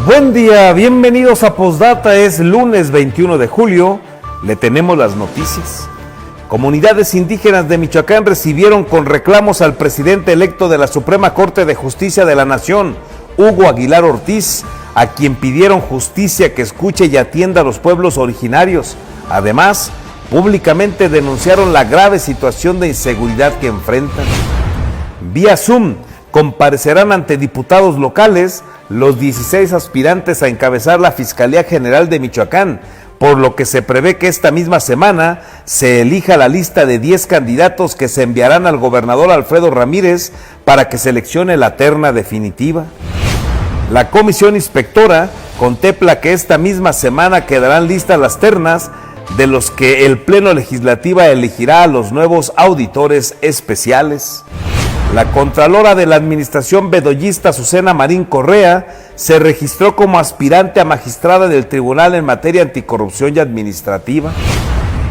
Buen día, bienvenidos a Postdata. Es lunes 21 de julio, le tenemos las noticias. Comunidades indígenas de Michoacán recibieron con reclamos al presidente electo de la Suprema Corte de Justicia de la Nación, Hugo Aguilar Ortiz, a quien pidieron justicia que escuche y atienda a los pueblos originarios. Además, públicamente denunciaron la grave situación de inseguridad que enfrentan. Vía Zoom comparecerán ante diputados locales los 16 aspirantes a encabezar la Fiscalía General de Michoacán, por lo que se prevé que esta misma semana se elija la lista de 10 candidatos que se enviarán al gobernador Alfredo Ramírez para que seleccione la terna definitiva. La comisión inspectora contempla que esta misma semana quedarán listas las ternas de los que el Pleno Legislativo elegirá a los nuevos auditores especiales. La contralora de la administración bedoyista, Susana Marín Correa, se registró como aspirante a magistrada del tribunal en materia anticorrupción y administrativa.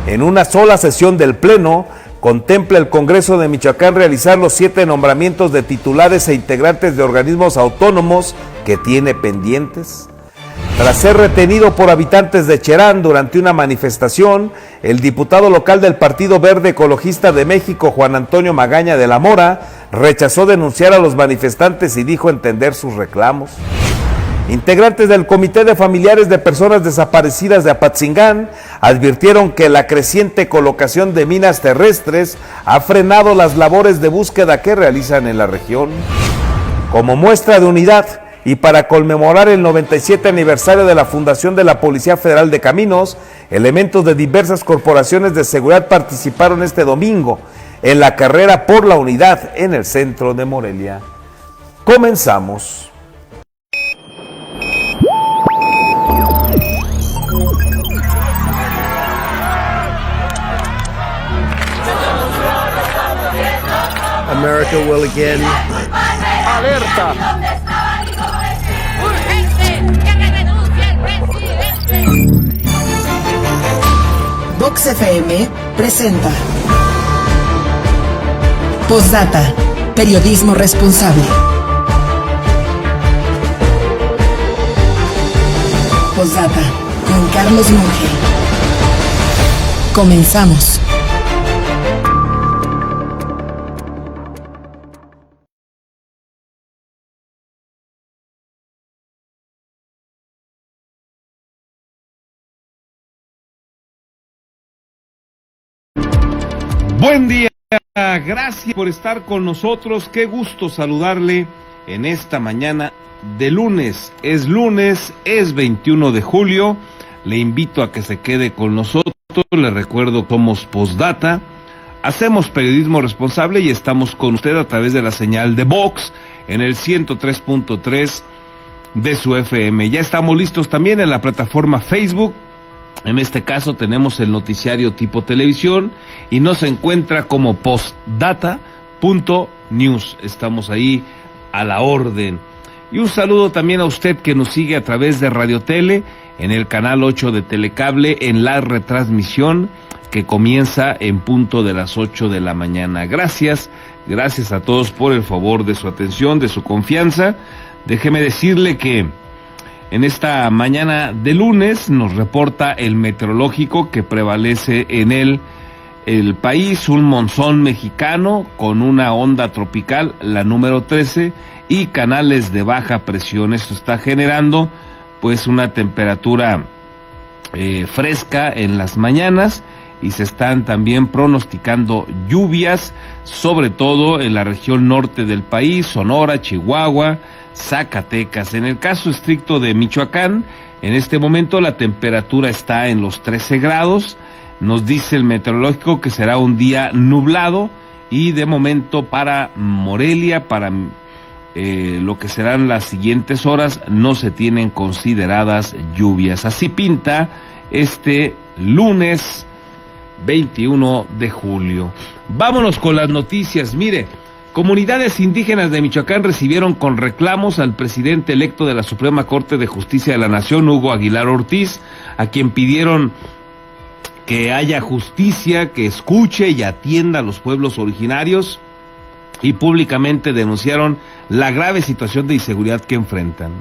En una sola sesión del Pleno, contempla el Congreso de Michoacán realizar los 7 nombramientos de titulares e integrantes de organismos autónomos que tiene pendientes. Tras ser retenido por habitantes de Cherán durante una manifestación, el diputado local del Partido Verde Ecologista de México, Juan Antonio Magaña de la Mora, rechazó denunciar a los manifestantes y dijo entender sus reclamos. Integrantes del Comité de Familiares de Personas Desaparecidas de Apatzingán advirtieron que la creciente colocación de minas terrestres ha frenado las labores de búsqueda que realizan en la región. Como muestra de unidad y para conmemorar el 97 aniversario de la fundación de la Policía Federal de Caminos, elementos de diversas corporaciones de seguridad participaron este domingo en la carrera por la unidad en el centro de Morelia. Comenzamos. America will again. Alerta. Vox FM presenta Postdata, periodismo responsable. Postdata con Carlos Monge. Comenzamos. Buen día, gracias por estar con nosotros, qué gusto saludarle en esta mañana de lunes. Es lunes, es 21 de julio, le invito a que se quede con nosotros, le recuerdo que somos Postdata, hacemos periodismo responsable y estamos con usted a través de la señal de Vox en el 103.3 de su FM. Ya estamos listos también en la plataforma Facebook. En este caso tenemos el noticiario tipo televisión y nos encuentra como postdata.news. Estamos ahí a la orden. Y un saludo también a usted que nos sigue a través de Radio Tele, en el canal 8 de Telecable, en la retransmisión que comienza en punto de las 8 de la mañana. Gracias a todos por el favor de su atención, de su confianza. Déjeme decirle que en esta mañana de lunes nos reporta el meteorológico que prevalece en el país un monzón mexicano con una onda tropical, la número 13, y canales de baja presión. Esto está generando pues una temperatura fresca en las mañanas y se están también pronosticando lluvias, sobre todo en la región norte del país, Sonora, Chihuahua, Zacatecas. En el caso estricto de Michoacán, en este momento la temperatura está en los 13 grados, nos dice el meteorológico que será un día nublado y de momento para Morelia, para lo que serán las siguientes horas, no se tienen consideradas lluvias. Así pinta este lunes 21 de julio. Vámonos con las noticias. Mire, comunidades indígenas de Michoacán recibieron con reclamos al presidente electo de la Suprema Corte de Justicia de la Nación, Hugo Aguilar Ortiz, a quien pidieron que haya justicia, que escuche y atienda a los pueblos originarios, y públicamente denunciaron la grave situación de inseguridad que enfrentan.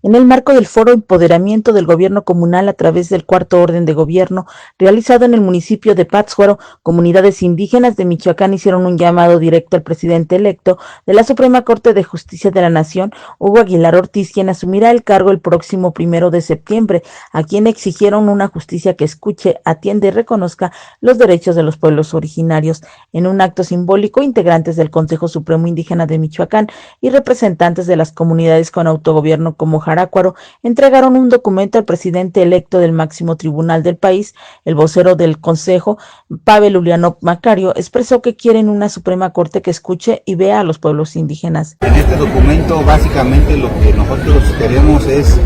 en el marco del foro Empoderamiento del Gobierno Comunal a través del Cuarto Orden de Gobierno, realizado en el municipio de Pátzcuaro. Comunidades indígenas de Michoacán hicieron un llamado directo al presidente electo de la Suprema Corte de Justicia de la Nación, Hugo Aguilar Ortiz, quien asumirá el cargo el próximo 1 de septiembre, a quien exigieron una justicia que escuche, atienda y reconozca los derechos de los pueblos originarios. En un acto simbólico, integrantes del Consejo Supremo Indígena de Michoacán y representantes de las comunidades con autogobierno como Jarácuaro entregaron un documento al presidente electo del máximo tribunal del país. El vocero del Consejo, Pavel Ulianov Macario, expresó que quieren una Suprema Corte que escuche y vea a los pueblos indígenas. En este documento básicamente lo que nosotros queremos es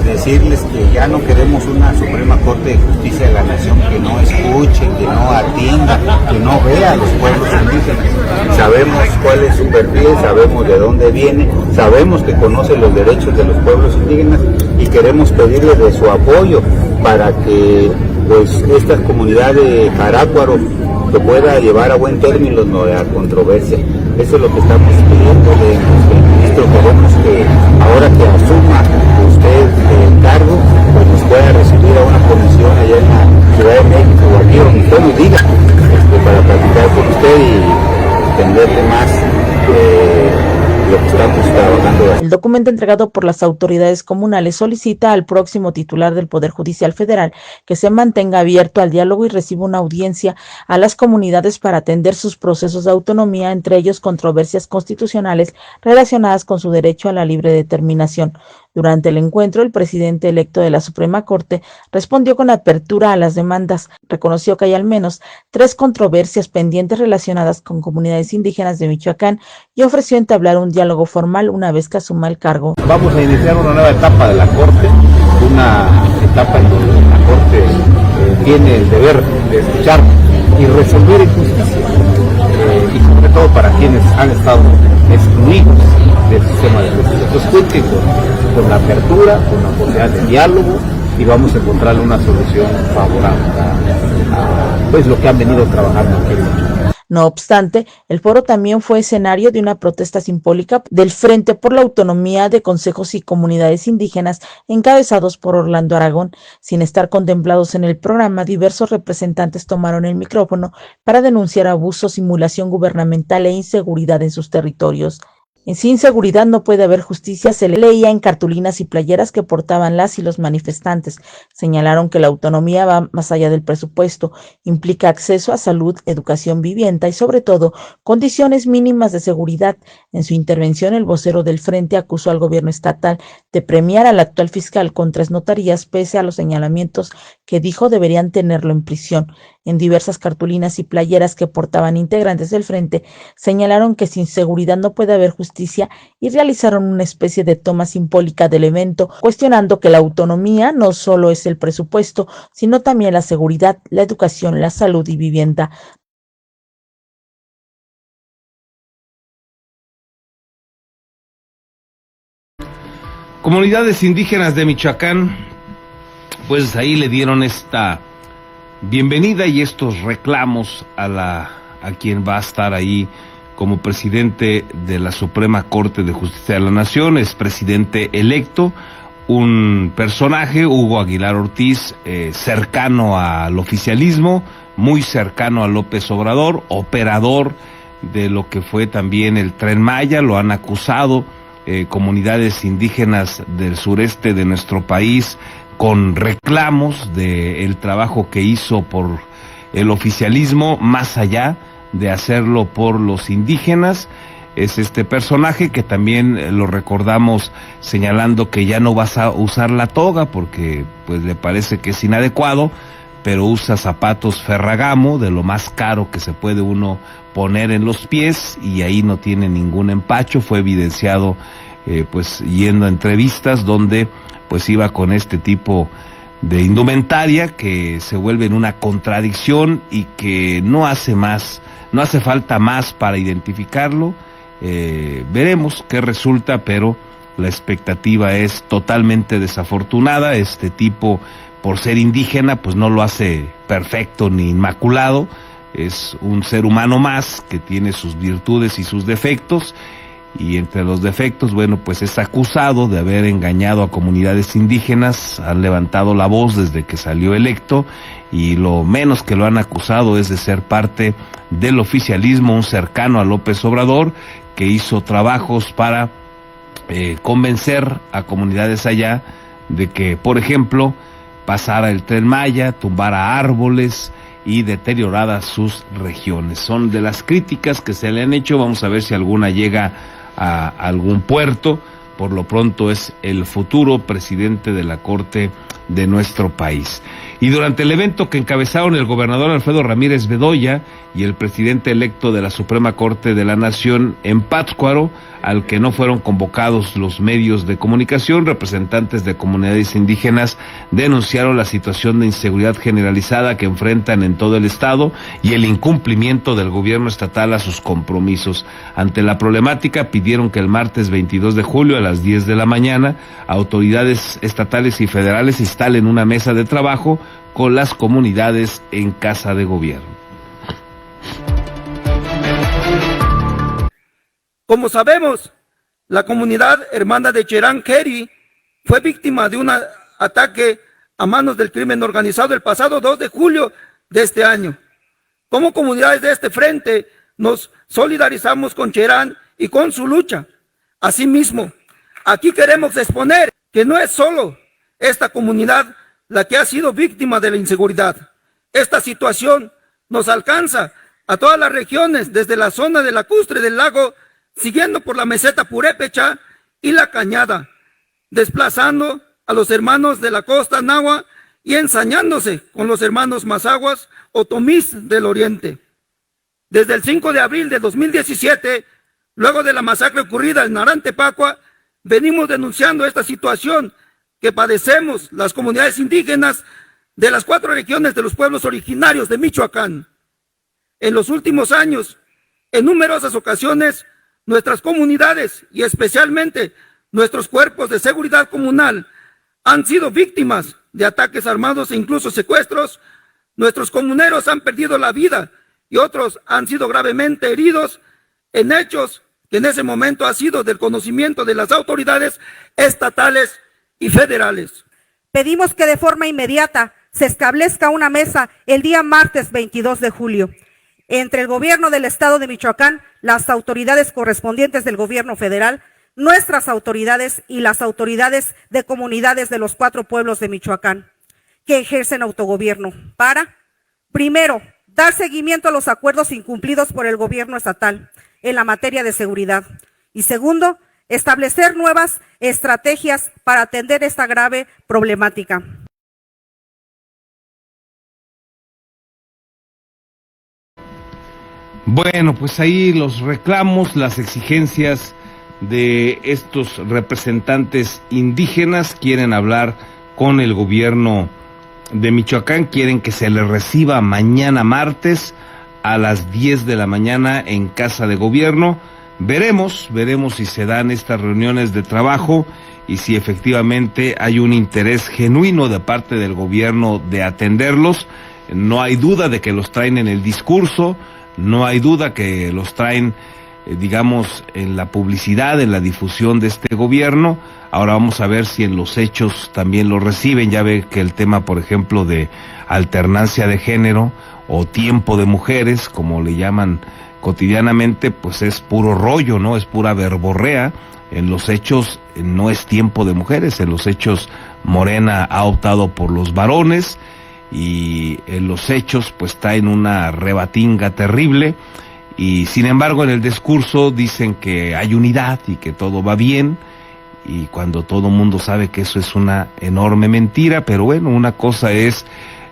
decirles que ya no queremos una Suprema Corte de Justicia de la Nación que no escuche, que no atienda, que no vea a los pueblos indígenas. Sabemos cuál es su perfil, sabemos de dónde viene, sabemos que conoce los derechos de los pueblos indígenas y queremos pedirle de su apoyo para que pues esta comunidad de Jarácuaro que pueda llevar a buen término la controversia. Eso es lo que estamos pidiendo de nuestro ministro. Queremos que ahora que asuma usted el cargo, pues nos pueda recibir a una comisión allá en la Ciudad de México o aquí donde usted nos diga, para platicar con usted y entenderle más lo que estamos trabajando. El documento entregado por las autoridades comunales solicita al próximo titular del Poder Judicial Federal que se mantenga abierto al diálogo y reciba una audiencia a las comunidades para atender sus procesos de autonomía, entre ellos controversias constitucionales relacionadas con su derecho a la libre determinación. Durante el encuentro, el presidente electo de la Suprema Corte respondió con apertura a las demandas, reconoció que hay al menos 3 controversias pendientes relacionadas con comunidades indígenas de Michoacán y ofreció entablar un diálogo formal una vez que asuma el cargo. Vamos a iniciar una nueva etapa de la Corte, una etapa en donde la Corte tiene el deber de escuchar y resolver injusticias, y sobre todo para quienes han estado excluidos del sistema de justicia. Entonces cuenten con la apertura, con la posibilidad de diálogo y vamos a encontrar una solución favorable a pues lo que han venido trabajando aquí en Michoacán. No obstante, el foro también fue escenario de una protesta simbólica del Frente por la Autonomía de Consejos y Comunidades Indígenas, encabezados por Orlando Aragón. Sin estar contemplados en el programa, diversos representantes tomaron el micrófono para denunciar abuso, simulación gubernamental e inseguridad en sus territorios. Sin seguridad no puede haber justicia, se leía en cartulinas y playeras que portaban las y los manifestantes. Señalaron que la autonomía va más allá del presupuesto, implica acceso a salud, educación, vivienda y sobre todo condiciones mínimas de seguridad. En su intervención, el vocero del Frente acusó al gobierno estatal de premiar al actual fiscal con 3 notarías pese a los señalamientos que dijo deberían tenerlo en prisión. En diversas cartulinas y playeras que portaban integrantes del Frente, señalaron que sin seguridad no puede haber justicia y realizaron una especie de toma simbólica del evento, cuestionando que la autonomía no solo es el presupuesto, sino también la seguridad, la educación, la salud y vivienda. Comunidades indígenas de Michoacán, pues ahí le dieron esta bienvenida y estos reclamos a quien va a estar ahí como presidente de la Suprema Corte de Justicia de la Nación. Es presidente electo, un personaje, Hugo Aguilar Ortiz, cercano al oficialismo, muy cercano a López Obrador, operador de lo que fue también el Tren Maya. Lo han acusado comunidades indígenas del sureste de nuestro país con reclamos del trabajo que hizo por el oficialismo, más allá de hacerlo por los indígenas. Es este personaje que también lo recordamos señalando que ya no vas a usar la toga porque pues le parece que es inadecuado, pero usa zapatos Ferragamo, de lo más caro que se puede uno poner en los pies, y ahí no tiene ningún empacho. Fue evidenciado pues yendo a entrevistas donde pues iba con este tipo de indumentaria que se vuelve en una contradicción y que no hace falta más para identificarlo. Veremos qué resulta, pero la expectativa es totalmente desafortunada. Este tipo, por ser indígena, pues no lo hace perfecto ni inmaculado. Es un ser humano más que tiene sus virtudes y sus defectos, y entre los defectos, bueno, pues es acusado de haber engañado a comunidades indígenas, han levantado la voz desde que salió electo, y lo menos que lo han acusado es de ser parte del oficialismo, un cercano a López Obrador, que hizo trabajos para convencer a comunidades allá de que, por ejemplo, pasara el Tren Maya, tumbara árboles y deteriorara sus regiones. Son de las críticas que se le han hecho. Vamos a ver si alguna llega a algún puerto. Por lo pronto es el futuro presidente de la Corte de nuestro país. Y durante el evento que encabezaron el gobernador Alfredo Ramírez Bedoya y el presidente electo de la Suprema Corte de la Nación en Pátzcuaro, al que no fueron convocados los medios de comunicación, representantes de comunidades indígenas denunciaron la situación de inseguridad generalizada que enfrentan en todo el estado y el incumplimiento del gobierno estatal a sus compromisos. Ante la problemática, pidieron que el martes 22 de julio a las 10 de la mañana, autoridades estatales y federales instalen una mesa de trabajo con las comunidades en Casa de Gobierno. Como sabemos, la comunidad hermana de Cherán-Queri fue víctima de un ataque a manos del crimen organizado el pasado 2 de julio de este año. Como comunidades de este frente, nos solidarizamos con Cherán y con su lucha. Asimismo, aquí queremos exponer que no es solo esta comunidad la que ha sido víctima de la inseguridad. Esta situación nos alcanza a todas las regiones, desde la zona de lacustre del lago, siguiendo por la meseta Purépecha y la Cañada, desplazando a los hermanos de la costa Nahua y ensañándose con los hermanos Mazaguas o Tomís del Oriente. Desde el 5 de abril de 2017, luego de la masacre ocurrida en Narantepacua, venimos denunciando esta situación que padecemos las comunidades indígenas de las 4 regiones de los pueblos originarios de Michoacán. En los últimos años, en numerosas ocasiones, nuestras comunidades y especialmente nuestros cuerpos de seguridad comunal han sido víctimas de ataques armados e incluso secuestros. Nuestros comuneros han perdido la vida y otros han sido gravemente heridos en hechos que en ese momento ha sido del conocimiento de las autoridades estatales y federales. Pedimos que de forma inmediata se establezca una mesa el día martes 22 de julio entre el gobierno del estado de Michoacán, las autoridades correspondientes del gobierno federal, nuestras autoridades y las autoridades de comunidades de los 4 pueblos de Michoacán que ejercen autogobierno para, primero, dar seguimiento a los acuerdos incumplidos por el gobierno estatal en la materia de seguridad y segundo, establecer nuevas estrategias para atender esta grave problemática. Bueno, pues ahí los reclamos, las exigencias de estos representantes indígenas. Quieren hablar con el gobierno de Michoacán, quieren que se les reciba mañana martes a las 10 de la mañana en Casa de Gobierno. Veremos si se dan estas reuniones de trabajo y si efectivamente hay un interés genuino de parte del gobierno de atenderlos. No hay duda de que los traen en el discurso, no hay duda que los traen, digamos, en la publicidad, en la difusión de este gobierno. Ahora vamos a ver si en los hechos también lo reciben. Ya ve que el tema, por ejemplo, de alternancia de género o tiempo de mujeres, como le llaman cotidianamente, pues es puro rollo, ¿no? Es pura verborrea. En los hechos no es tiempo de mujeres, en los hechos Morena ha optado por los varones y en los hechos pues está en una rebatinga terrible y sin embargo en el discurso dicen que hay unidad y que todo va bien y cuando todo mundo sabe que eso es una enorme mentira. Pero bueno, una cosa es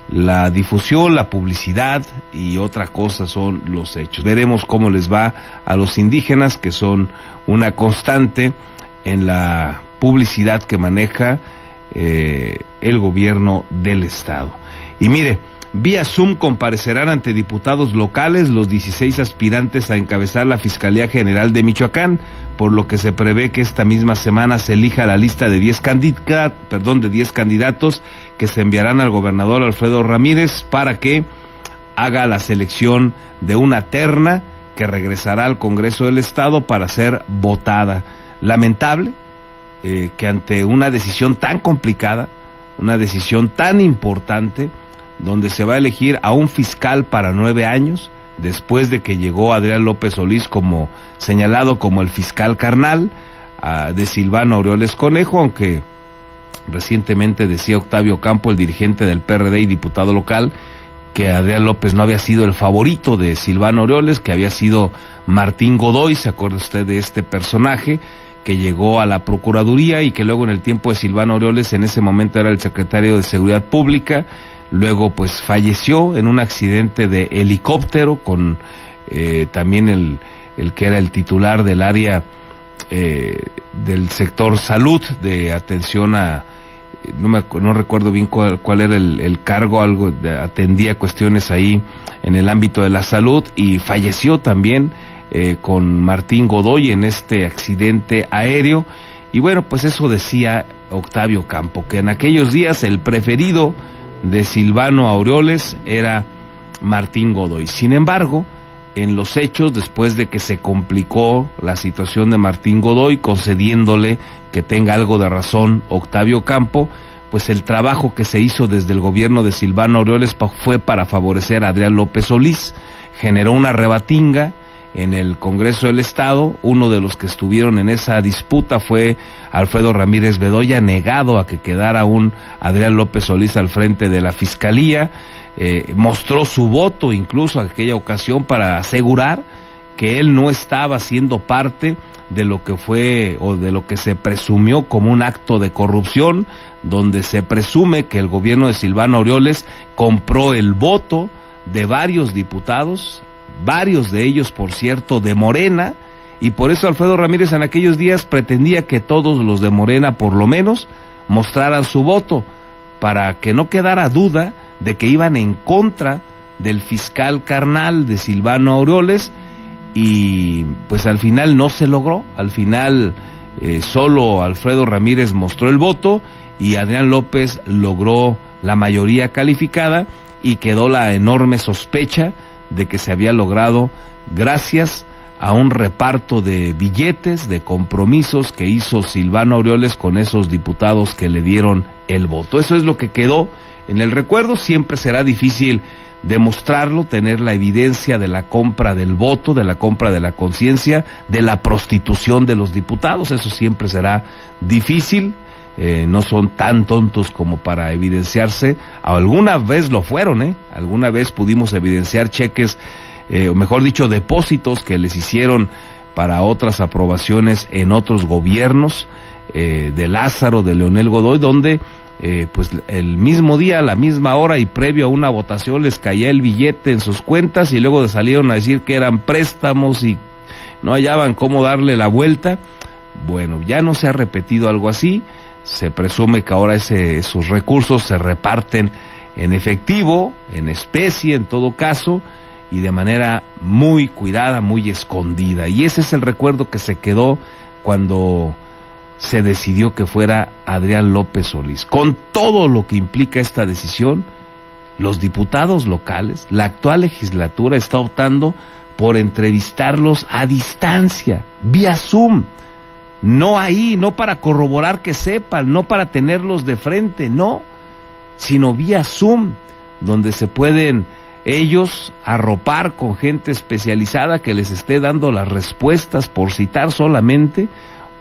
la difusión, la publicidad y otra cosa son los hechos. Veremos cómo les va a los indígenas, que son una constante en la publicidad que maneja el gobierno del estado. Y mire, vía Zoom comparecerán ante diputados locales los 16 aspirantes a encabezar la Fiscalía General de Michoacán, por lo que se prevé que esta misma semana se elija la lista de 10 candidatos que se enviarán al gobernador Alfredo Ramírez para que haga la selección de una terna que regresará al Congreso del Estado para ser votada. Lamentable que ante una decisión tan complicada, una decisión tan importante, donde se va a elegir a un fiscal para 9 años, después de que llegó Adrián López Solís como señalado como el fiscal carnal de Silvano Aureoles Conejo, aunque recientemente decía Octavio Campo, el dirigente del PRD y diputado local, que Adrián López no había sido el favorito de Silvano Aureoles, que había sido Martín Godoy. ¿Se acuerda usted de este personaje que llegó a la Procuraduría y que luego en el tiempo de Silvano Aureoles, en ese momento era el secretario de Seguridad Pública, luego pues falleció en un accidente de helicóptero con también el que era el titular del área del sector salud, de atención a, no recuerdo bien cuál era el cargo, atendía cuestiones ahí en el ámbito de la salud, y falleció también con Martín Godoy en este accidente aéreo. Y bueno, pues eso decía Octavio Campo, que en aquellos días el preferido de Silvano Aureoles era Martín Godoy. Sin embargo, en los hechos, después de que se complicó la situación de Martín Godoy, concediéndole que tenga algo de razón Octavio Campo, pues el trabajo que se hizo desde el gobierno de Silvano Aureoles fue para favorecer a Adrián López Solís. Generó una rebatinga en el Congreso del Estado. Uno de los que estuvieron en esa disputa fue Alfredo Ramírez Bedoya, negado a que quedara un Adrián López Solís al frente de la Fiscalía. Mostró su voto incluso en aquella ocasión para asegurar que él no estaba siendo parte de lo que fue o de lo que se presumió como un acto de corrupción, donde se presume que el gobierno de Silvano Aureoles compró el voto de varios diputados, varios de ellos, por cierto, de Morena, y por eso Alfredo Ramírez en aquellos días pretendía que todos los de Morena, por lo menos, mostraran su voto, para que no quedara duda de que iban en contra del fiscal carnal de Silvano Aureoles, y pues al final no se logró. Al final solo Alfredo Ramírez mostró el voto y Adrián López logró la mayoría calificada, y quedó la enorme sospecha de que se había logrado gracias a un reparto de billetes, de compromisos que hizo Silvano Aureoles con esos diputados que le dieron el voto. Eso es lo que quedó en el recuerdo. Siempre será difícil demostrarlo, tener la evidencia de la compra del voto, de la compra de la conciencia, de la prostitución de los diputados. Eso siempre será difícil. No son tan tontos como para evidenciarse. Alguna vez lo fueron, alguna vez pudimos evidenciar cheques, o mejor dicho, depósitos que les hicieron para otras aprobaciones en otros gobiernos, de Lázaro, de Leonel Godoy, donde pues el mismo día, a la misma hora y previo a una votación les caía el billete en sus cuentas, y luego salieron a decir que eran préstamos y no hallaban cómo darle la vuelta. Bueno, ya no se ha repetido algo así. Se presume que ahora esos recursos se reparten en efectivo, en especie en todo caso, y de manera muy cuidada, muy escondida. Y ese es el recuerdo que se quedó cuando se decidió que fuera Adrián López Solís. Con todo lo que implica esta decisión, los diputados locales, la actual legislatura está optando por entrevistarlos a distancia, vía Zoom. No ahí, no para corroborar que sepan, no para tenerlos de frente, no, sino vía Zoom, donde se pueden ellos arropar con gente especializada que les esté dando las respuestas, por citar solamente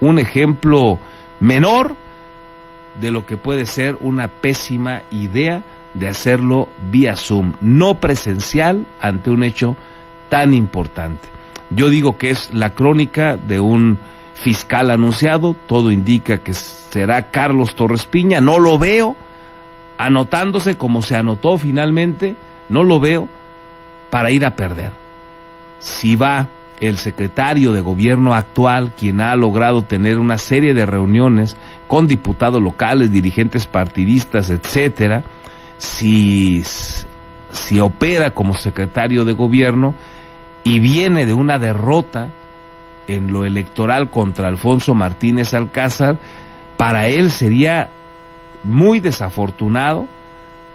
un ejemplo menor de lo que puede ser una pésima idea de hacerlo vía Zoom, no presencial, ante un hecho tan importante. Yo digo que es la crónica de un fiscal anunciado. Todo indica que será Carlos Torres Piña. No lo veo anotándose como se anotó finalmente, no lo veo para ir a perder. Si va el secretario de gobierno actual, quien ha logrado tener una serie de reuniones con diputados locales, dirigentes partidistas, etcétera, si opera como secretario de gobierno y viene de una derrota en lo electoral contra Alfonso Martínez Alcázar, para él sería muy desafortunado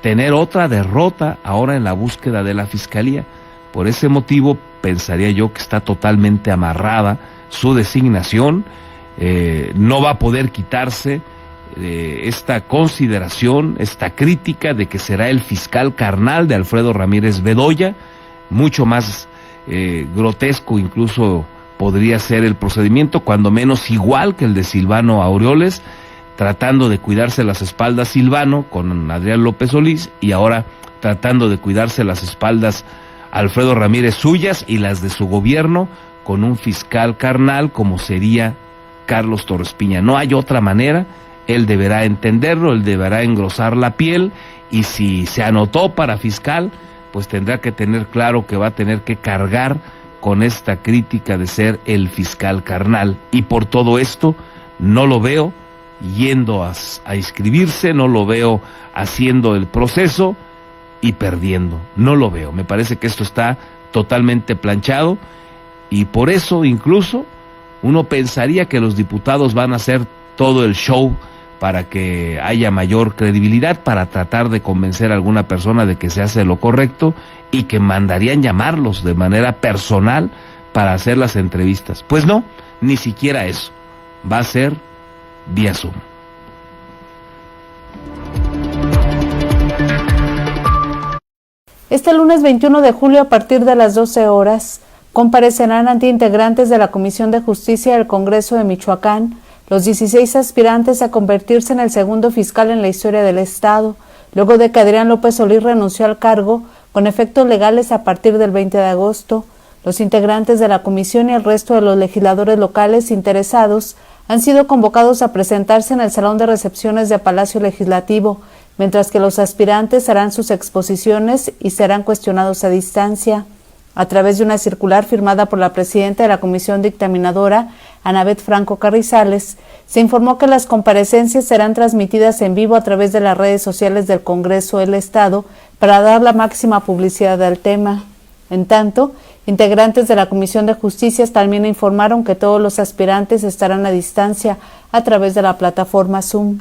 tener otra derrota ahora en la búsqueda de la Fiscalía. Por ese motivo pensaría yo que está totalmente amarrada su designación. No va a poder quitarse esta consideración, esta crítica de que será el fiscal carnal de Alfredo Ramírez Bedoya. Mucho más grotesco incluso podría ser el procedimiento, cuando menos igual que el de Silvano Aureoles, tratando de cuidarse las espaldas Silvano con Adrián López Solís, y ahora tratando de cuidarse las espaldas Alfredo Ramírez suyas y las de su gobierno con un fiscal carnal como sería Carlos Torres Piña. No hay otra manera, él deberá entenderlo, él deberá engrosar la piel, y si se anotó para fiscal, pues tendrá que tener claro que va a tener que cargar con esta crítica de ser el fiscal carnal, y por todo esto no lo veo yendo a inscribirse, no lo veo haciendo el proceso y perdiendo, no lo veo. Me parece que esto está totalmente planchado, y por eso incluso uno pensaría que los diputados van a hacer todo el show para que haya mayor credibilidad, para tratar de convencer a alguna persona de que se hace lo correcto, y que mandarían llamarlos de manera personal para hacer las entrevistas. Pues no, ni siquiera eso, va a ser vía Zoom. Este lunes 21 de julio, a partir de las 12 horas, comparecerán ante integrantes de la Comisión de Justicia del Congreso de Michoacán los 16 aspirantes a convertirse en el segundo fiscal en la historia del Estado, luego de que Adrián López Solís renunció al cargo con efectos legales a partir del 20 de agosto. Los integrantes de la comisión y el resto de los legisladores locales interesados han sido convocados a presentarse en el Salón de Recepciones de Palacio Legislativo, mientras que los aspirantes harán sus exposiciones y serán cuestionados a distancia. A través de una circular firmada por la presidenta de la Comisión Dictaminadora, Anabet Franco Carrizales, se informó que las comparecencias serán transmitidas en vivo a través de las redes sociales del Congreso del Estado para dar la máxima publicidad al tema. En tanto, integrantes de la Comisión de Justicia también informaron que todos los aspirantes estarán a distancia a través de la plataforma Zoom.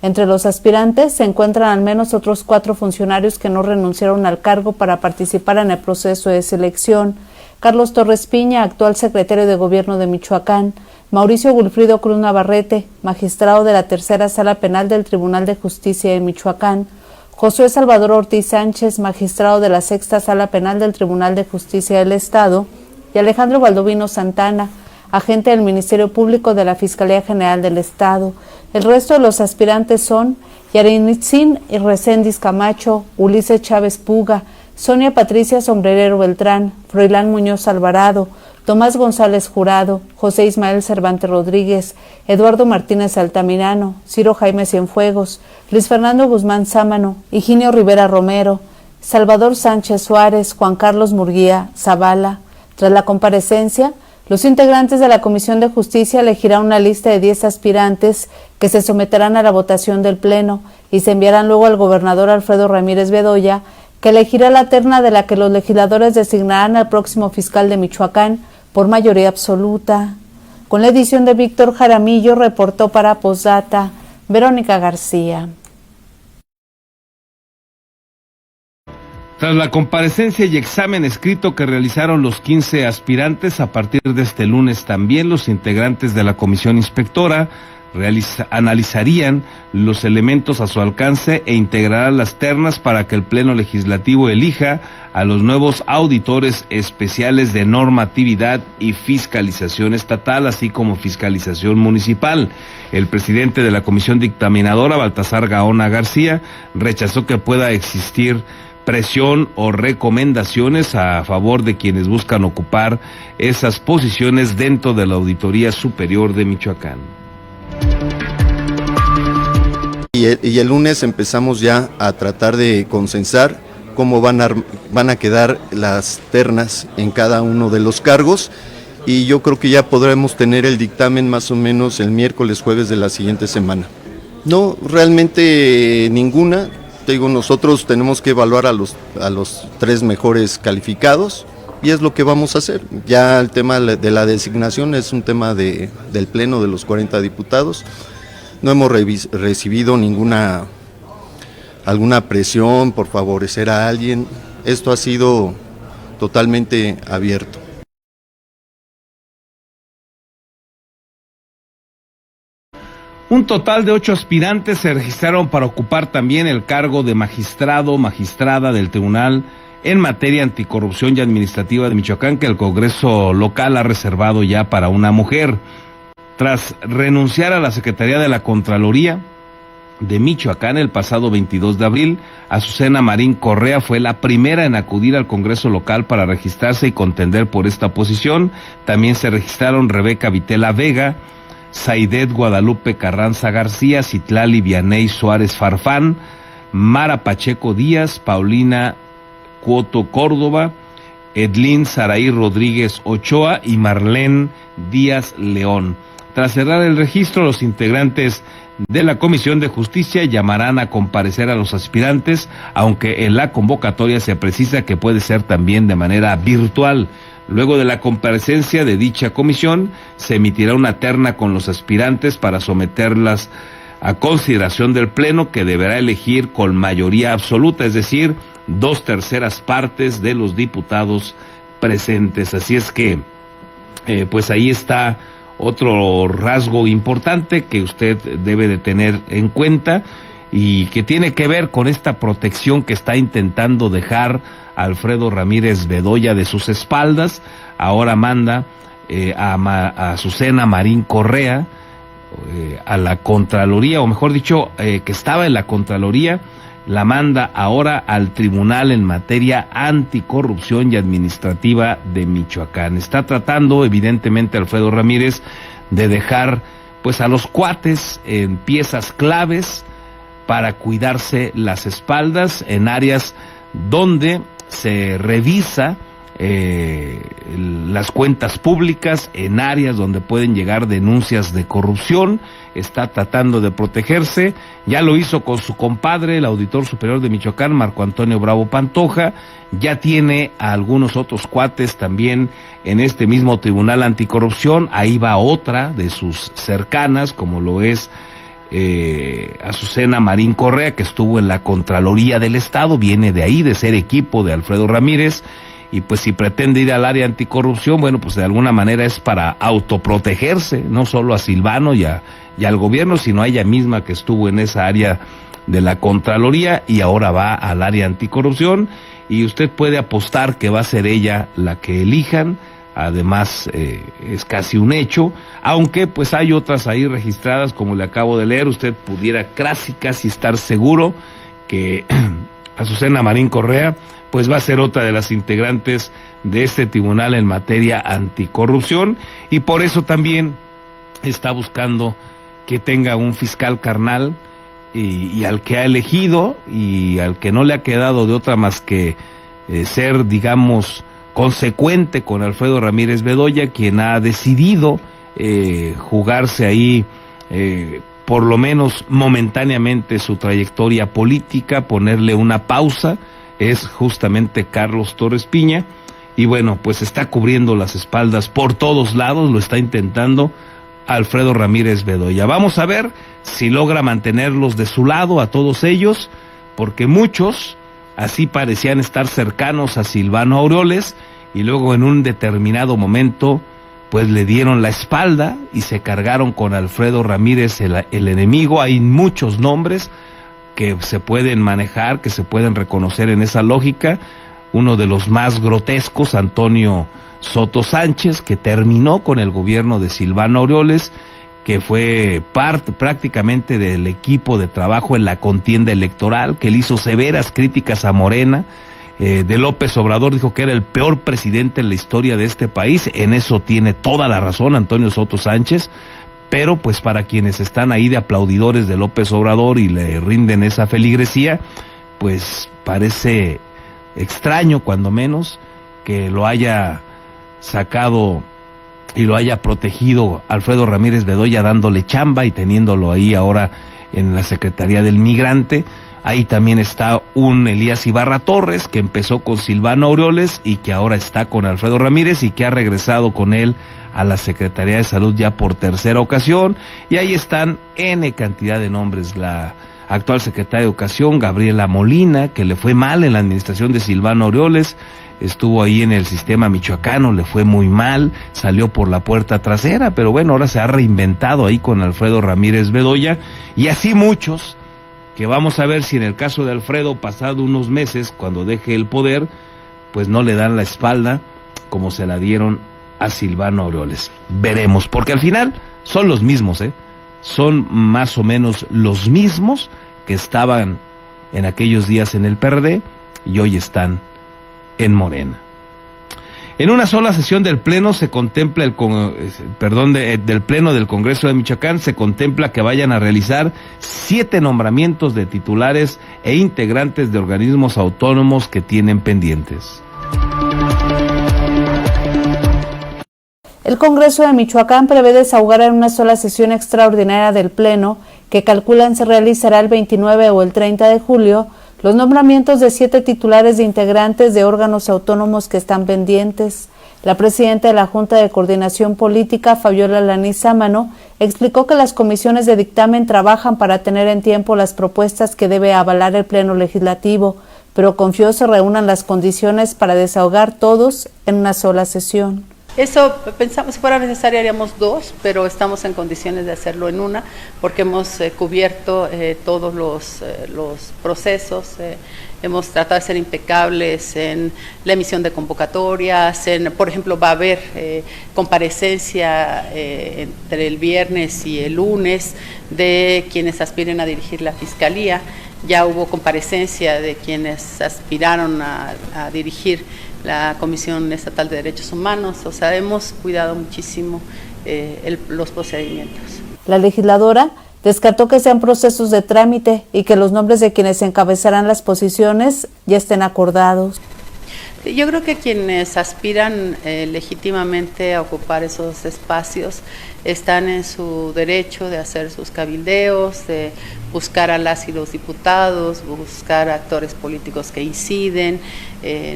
Entre los aspirantes se encuentran al menos otros 4 funcionarios que no renunciaron al cargo para participar en el proceso de selección: Carlos Torres Piña, actual secretario de Gobierno de Michoacán; Mauricio Wilfrido Cruz Navarrete, magistrado de la Tercera Sala Penal del Tribunal de Justicia de Michoacán; Josué Salvador Ortiz Sánchez, magistrado de la Sexta Sala Penal del Tribunal de Justicia del Estado; y Alejandro Baldovino Santana, agente del Ministerio Público de la Fiscalía General del Estado. El resto de los aspirantes son Yarinitzin y Reséndiz Camacho, Ulises Chávez Puga, Sonia Patricia Sombrerero Beltrán, Froilán Muñoz Alvarado, Tomás González Jurado, José Ismael Cervantes Rodríguez, Eduardo Martínez Altamirano, Ciro Jaime Cienfuegos, Luis Fernando Guzmán Sámano, Higinio Rivera Romero, Salvador Sánchez Suárez, Juan Carlos Murguía Zavala. Tras la comparecencia, los integrantes de la Comisión de Justicia elegirán una lista de 10 aspirantes que se someterán a la votación del Pleno y se enviarán luego al gobernador Alfredo Ramírez Bedoya, que elegirá la terna de la que los legisladores designarán al próximo fiscal de Michoacán por mayoría absoluta. Con la edición de Víctor Jaramillo, reportó para Postdata Verónica García. Tras la comparecencia y examen escrito que realizaron los 15 aspirantes, a partir de este lunes también los integrantes de la comisión inspectora analizarían los elementos a su alcance e integrarán las ternas para que el Pleno Legislativo elija a los nuevos auditores especiales de normatividad y fiscalización estatal, así como fiscalización municipal. El presidente de la comisión dictaminadora, Baltasar Gaona García, rechazó que pueda existir presión o recomendaciones a favor de quienes buscan ocupar esas posiciones dentro de la Auditoría Superior de Michoacán. Y el lunes empezamos ya a tratar de consensar cómo van a quedar las ternas en cada uno de los cargos, y yo creo que ya podremos tener el dictamen más o menos el miércoles, jueves de la siguiente semana. No, realmente ninguna. Digo, nosotros tenemos que evaluar a los 3 mejores calificados y es lo que vamos a hacer. Ya el tema de la designación es un tema del Pleno de los 40 diputados. No hemos recibido alguna presión por favorecer a alguien. Esto ha sido totalmente abierto. Un total de 8 aspirantes se registraron para ocupar también el cargo de magistrado o magistrada del Tribunal en materia anticorrupción y administrativa de Michoacán, que el Congreso local ha reservado ya para una mujer. Tras renunciar a la Secretaría de la Contraloría de Michoacán el pasado 22 de abril, Azucena Marín Correa fue la primera en acudir al Congreso local para registrarse y contender por esta posición. También se registraron Rebeca Vitela Vega, Saidet Guadalupe Carranza García, Citlali Vianey Suárez Farfán, Mara Pacheco Díaz, Paulina Cuoto Córdoba, Edlín Saraí Rodríguez Ochoa y Marlene Díaz León. Tras cerrar el registro, los integrantes de la Comisión de Justicia llamarán a comparecer a los aspirantes, aunque en la convocatoria se precisa que puede ser también de manera virtual. Luego de la comparecencia de dicha comisión, se emitirá una terna con los aspirantes para someterlas a consideración del Pleno, que deberá elegir con mayoría absoluta, es decir, 2/3 partes de los diputados presentes. Así es que, pues ahí está otro rasgo importante que usted debe de tener en cuenta y que tiene que ver con esta protección que está intentando dejar Alfredo Ramírez Bedoya de sus espaldas. Ahora manda a Azucena Marín Correa a la Contraloría, o mejor dicho, que estaba en la Contraloría, la manda ahora al Tribunal en materia anticorrupción y administrativa de Michoacán. Está tratando, evidentemente, Alfredo Ramírez de dejar pues a los cuates en piezas claves para cuidarse las espaldas en áreas donde se revisa las cuentas públicas, en áreas donde pueden llegar denuncias de corrupción. Está tratando de protegerse, ya lo hizo con su compadre, el auditor superior de Michoacán, Marco Antonio Bravo Pantoja, ya tiene a algunos otros cuates también en este mismo Tribunal Anticorrupción. Ahí va otra de sus cercanas, como lo es Azucena Marín Correa, que estuvo en la Contraloría del Estado, viene de ahí, de ser equipo de Alfredo Ramírez, y pues si pretende ir al área anticorrupción, bueno, pues de alguna manera es para autoprotegerse, no solo a Silvano y al gobierno, sino a ella misma, que estuvo en esa área de la Contraloría y ahora va al área anticorrupción, y usted puede apostar que va a ser ella la que elijan. Además, es casi un hecho, aunque pues hay otras ahí registradas, como le acabo de leer. Usted pudiera casi estar seguro que Azucena Marín Correa pues va a ser otra de las integrantes de este tribunal en materia anticorrupción, y por eso también está buscando que tenga un fiscal carnal, y al que ha elegido y al que no le ha quedado de otra más que ser, digamos, consecuente con Alfredo Ramírez Bedoya, quien ha decidido jugarse ahí por lo menos momentáneamente su trayectoria política, ponerle una pausa, es justamente Carlos Torres Piña. Y bueno, pues está cubriendo las espaldas por todos lados, lo está intentando Alfredo Ramírez Bedoya. Vamos a ver si logra mantenerlos de su lado a todos ellos, porque muchos así parecían estar cercanos a Silvano Aureoles, y luego en un determinado momento pues le dieron la espalda y se cargaron con Alfredo Ramírez, el enemigo. Hay muchos nombres que se pueden manejar, que se pueden reconocer en esa lógica. Uno de los más grotescos, Antonio Soto Sánchez, que terminó con el gobierno de Silvano Aureoles, que fue parte prácticamente del equipo de trabajo en la contienda electoral, que le hizo severas críticas a Morena, de López Obrador, dijo que era el peor presidente en la historia de este país. En eso tiene toda la razón Antonio Soto Sánchez, pero pues para quienes están ahí de aplaudidores de López Obrador y le rinden esa feligresía, pues parece extraño, cuando menos, que lo haya sacado y lo haya protegido Alfredo Ramírez Bedoya, dándole chamba y teniéndolo ahí ahora en la Secretaría del Migrante. Ahí también está un Elías Ibarra Torres, que empezó con Silvano Aureoles y que ahora está con Alfredo Ramírez, y que ha regresado con él a la Secretaría de Salud ya por tercera ocasión. Y ahí están N cantidad de nombres. La actual secretaria de Educación, Gabriela Molina, que le fue mal en la administración de Silvano Aureoles, estuvo ahí en el sistema michoacano, le fue muy mal, salió por la puerta trasera, pero bueno, ahora se ha reinventado ahí con Alfredo Ramírez Bedoya, y así muchos, que vamos a ver si en el caso de Alfredo, pasado unos meses, cuando deje el poder, pues no le dan la espalda como se la dieron a Silvano Aureoles. Veremos, porque al final son los mismos, son más o menos los mismos que estaban en aquellos días en el PRD y hoy están en Morena. En una sola sesión del Pleno se contempla del Pleno del Congreso de Michoacán se contempla que vayan a realizar 7 nombramientos de titulares e integrantes de organismos autónomos que tienen pendientes. El Congreso de Michoacán prevé desahogar en una sola sesión extraordinaria del Pleno, que calculan se realizará el 29 o el 30 de julio, los nombramientos de 7 titulares de integrantes de órganos autónomos que están pendientes. La presidenta de la Junta de Coordinación Política, Fabiola Lanís Sámano, explicó que las comisiones de dictamen trabajan para tener en tiempo las propuestas que debe avalar el Pleno Legislativo, pero confió se reúnan las condiciones para desahogar todos en una sola sesión. Eso pensamos, si fuera necesario haríamos 2, pero estamos en condiciones de hacerlo en una, porque hemos cubierto todos los procesos, hemos tratado de ser impecables en la emisión de convocatorias, por ejemplo, va a haber comparecencia entre el viernes y el lunes de quienes aspiren a dirigir la Fiscalía. Ya hubo comparecencia de quienes aspiraron a dirigir la Comisión Estatal de Derechos Humanos, o sea, hemos cuidado muchísimo los procedimientos. La legisladora descartó que sean procesos de trámite y que los nombres de quienes encabezarán las posiciones ya estén acordados. Yo creo que quienes aspiran legítimamente a ocupar esos espacios están en su derecho de hacer sus cabildeos, de buscar a las y los diputados, buscar actores políticos que inciden.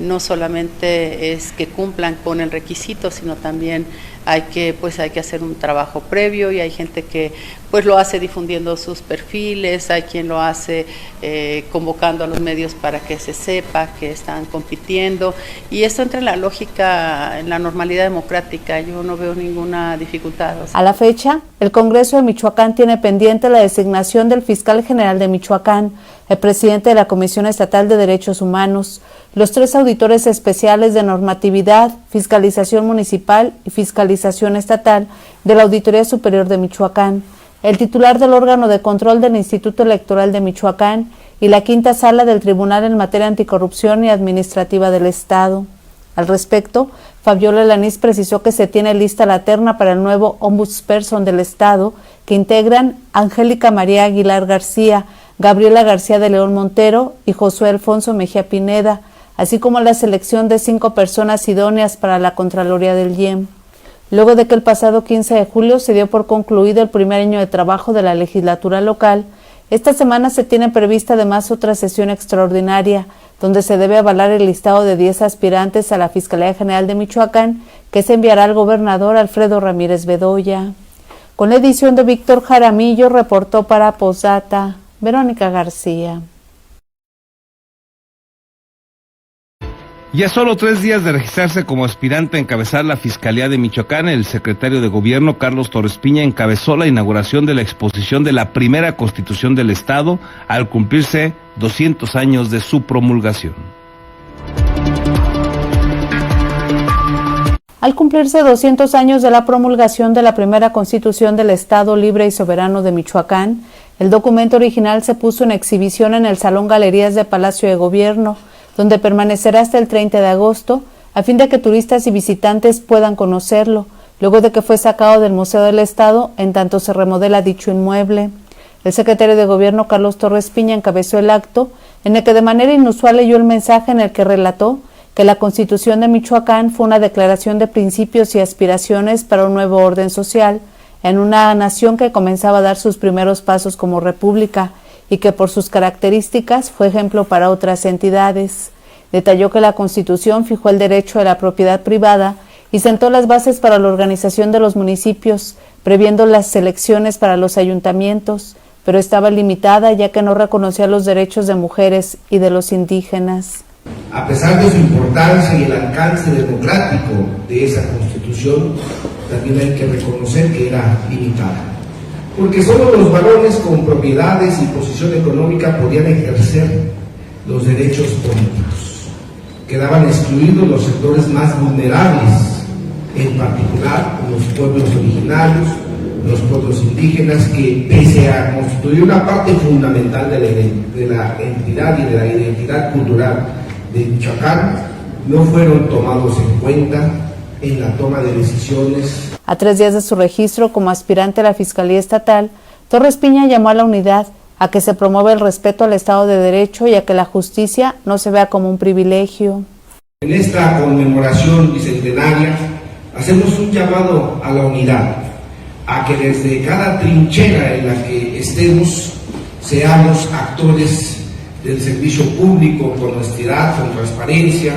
No solamente es que cumplan con el requisito, sino también hay que hacer un trabajo previo, y hay gente que pues lo hace difundiendo sus perfiles, hay quien lo hace convocando a los medios para que se sepa que están compitiendo, y esto entra en la lógica, en la normalidad democrática. Yo no veo ninguna dificultad. A la fecha, el Congreso de Michoacán tiene pendiente la designación del fiscal general de Michoacán, el presidente de la Comisión Estatal de Derechos Humanos, los 3 auditores especiales de normatividad, fiscalización municipal y fiscalización estatal de la Auditoría Superior de Michoacán, el titular del órgano de control del Instituto Electoral de Michoacán y la 5ª Sala del Tribunal en materia anticorrupción y administrativa del Estado. Al respecto, Fabiola Lanís precisó que se tiene lista la terna para el nuevo ombudsperson del Estado, que integran Angélica María Aguilar García, Gabriela García de León Montero y Josué Alfonso Mejía Pineda, así como la selección de 5 personas idóneas para la Contraloría del IEM. Luego de que el pasado 15 de julio se dio por concluido el primer año de trabajo de la legislatura local, esta semana se tiene prevista además otra sesión extraordinaria, donde se debe avalar el listado de 10 aspirantes a la Fiscalía General de Michoacán, que se enviará al gobernador Alfredo Ramírez Bedoya. Con la edición de Víctor Jaramillo, reportó para Posdata Verónica García. Y a solo 3 días de registrarse como aspirante a encabezar la Fiscalía de Michoacán, el secretario de Gobierno, Carlos Torres Piña, encabezó la inauguración de la exposición de la primera Constitución del Estado al cumplirse 200 años de su promulgación. Al cumplirse 200 años de la promulgación de la primera Constitución del Estado Libre y Soberano de Michoacán, el documento original se puso en exhibición en el Salón Galerías de Palacio de Gobierno, donde permanecerá hasta el 30 de agosto, a fin de que turistas y visitantes puedan conocerlo, luego de que fue sacado del Museo del Estado, en tanto se remodela dicho inmueble. El secretario de Gobierno, Carlos Torres Piña, encabezó el acto, en el que de manera inusual leyó el mensaje en el que relató que la Constitución de Michoacán fue una declaración de principios y aspiraciones para un nuevo orden social, en una nación que comenzaba a dar sus primeros pasos como república, y que por sus características fue ejemplo para otras entidades. Detalló que la Constitución fijó el derecho a la propiedad privada y sentó las bases para la organización de los municipios, previendo las elecciones para los ayuntamientos, pero estaba limitada ya que no reconocía los derechos de mujeres y de los indígenas. A pesar de su importancia y el alcance democrático de esa Constitución, también hay que reconocer que era limitada, porque solo los varones con propiedades y posición económica podían ejercer los derechos políticos. Quedaban excluidos los sectores más vulnerables, en particular los pueblos originarios, los pueblos indígenas, que pese a constituir una parte fundamental de la entidad y de la identidad cultural de Michoacán, no fueron tomados en cuenta en la toma de decisiones. A 3 días de su registro como aspirante a la Fiscalía Estatal, Torres Piña llamó a la unidad, a que se promueva el respeto al Estado de Derecho y a que la justicia no se vea como un privilegio. En esta conmemoración bicentenaria hacemos un llamado a la unidad, a que desde cada trinchera en la que estemos seamos actores del servicio público con honestidad, con transparencia,